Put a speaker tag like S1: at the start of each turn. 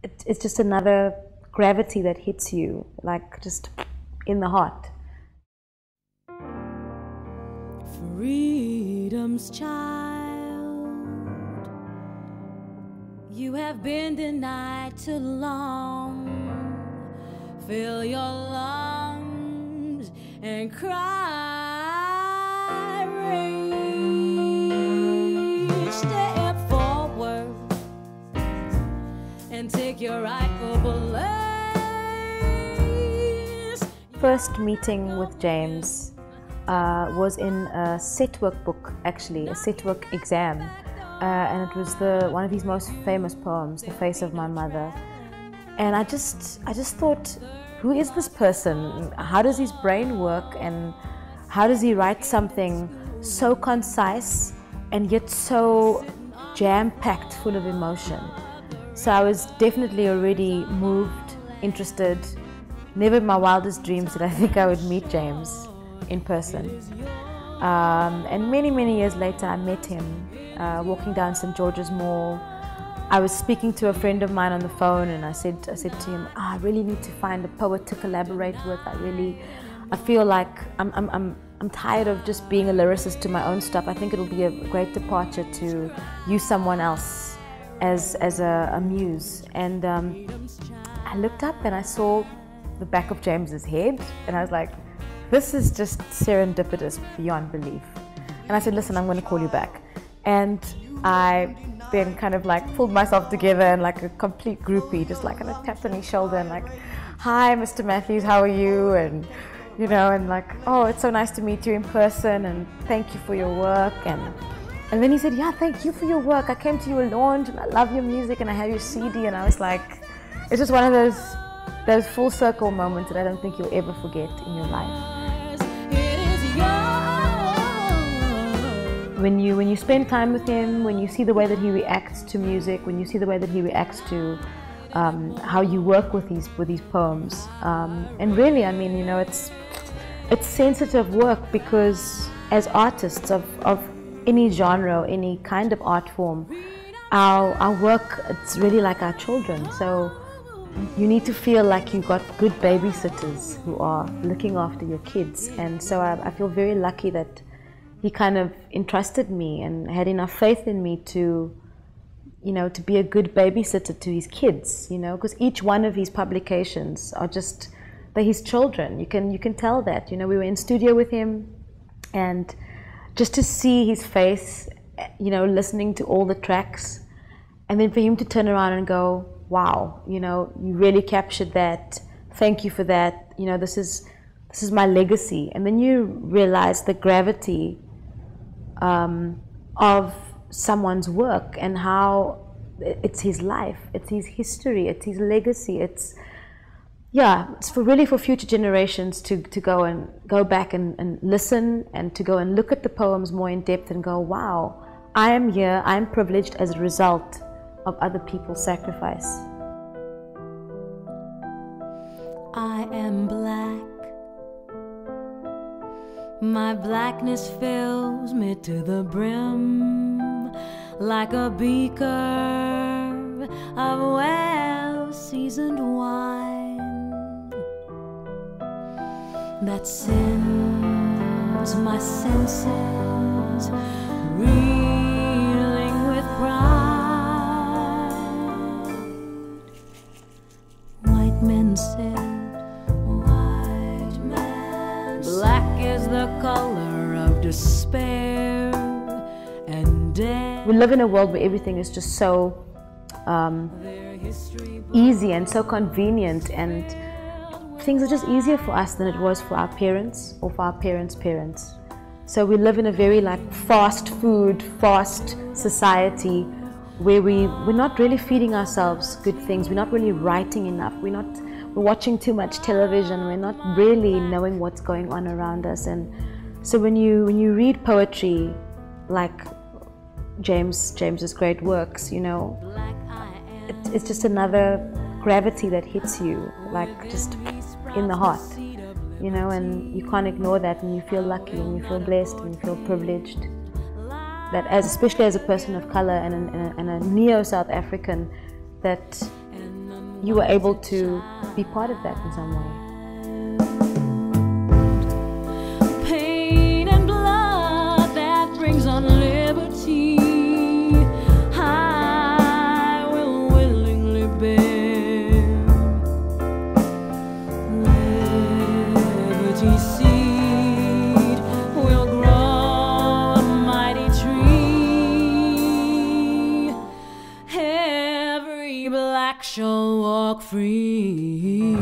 S1: it's just another gravity that hits you, like just in the heart.
S2: Freedom's child, you have been denied too long. Fill your lungs and cry. Reach, step forward and take your rightful place.
S1: First meeting with James was in a set work book, actually, a set work exam, and it was one of his most famous poems, "The Face of My Mother." And I just thought, who is this person? How does his brain work, and how does he write something so concise and yet so jam-packed, full of emotion? So I was definitely already moved, interested. Never in my wildest dreams did I think I would meet James in person. And many years later I met him walking down St. George's Mall. I was speaking to a friend of mine on the phone, and I said to him, I really need to find a poet to collaborate with. I feel like I'm tired of just being a lyricist to my own stuff. I think it'll be a great departure to use someone else as a muse. And I looked up and I saw the back of James's head, and I was like, this is just serendipitous beyond belief. And I said, listen, I'm going to call you back. And I then kind of like pulled myself together and like a complete groupie, just like kind of tapped on his shoulder and like, hi, Mr. Matthews, how are you? And you know, and like, oh, it's so nice to meet you in person, and thank you for your work. And then he said, yeah, thank you for your work. I came to your launch and I love your music and I have your CD. And I was like, it's just one of those full circle moments that I don't think you'll ever forget in your life. When you spend time with him, when you see the way that he reacts to music, when you see the way that he reacts to how you work with these poems, and really, I mean, you know, it's sensitive work, because as artists of any genre, any kind of art form, our work, it's really like our children. So you need to feel like you've got good babysitters who are looking after your kids. And so I feel very lucky that he kind of entrusted me and had enough faith in me to, you know, to be a good babysitter to his kids, you know, because each one of his publications are just, they're his children. You can tell that. You know, we were in studio with him, and just to see his face, you know, listening to all the tracks, and then for him to turn around and go, wow, you know, you really captured that. Thank you for that. You know, this is my legacy. And then you realize the gravity of someone's work and how it's his life, it's his history, it's his legacy. It's really for future generations to go back and listen, and to go and look at the poems more in depth and go, wow, I am here, I'm privileged as a result of other people's sacrifice.
S2: I am black. My blackness fills me to the brim, like a beaker of well-seasoned wine that sends my senses reeling with pride. White men said, black is the color of despair and death.
S1: We live in a world where everything is just so easy and so convenient, and things are just easier for us than it was for our parents or for our parents' parents. So we live in a very like fast food, fast society where we're not really feeding ourselves good things. We're not really writing enough. We're watching too much television. We're not really knowing what's going on around us. And so when you read poetry like James's great works, you know, it's just another gravity that hits you, like just in the heart, you know, and you can't ignore that, and you feel lucky and you feel blessed and you feel privileged that especially as a person of color and a neo-South African, that you were able to be part of that in some way.
S2: Pain and blood that brings on liberty, I will willingly bear. Liberty seed will grow a mighty tree. Every black shall walk free.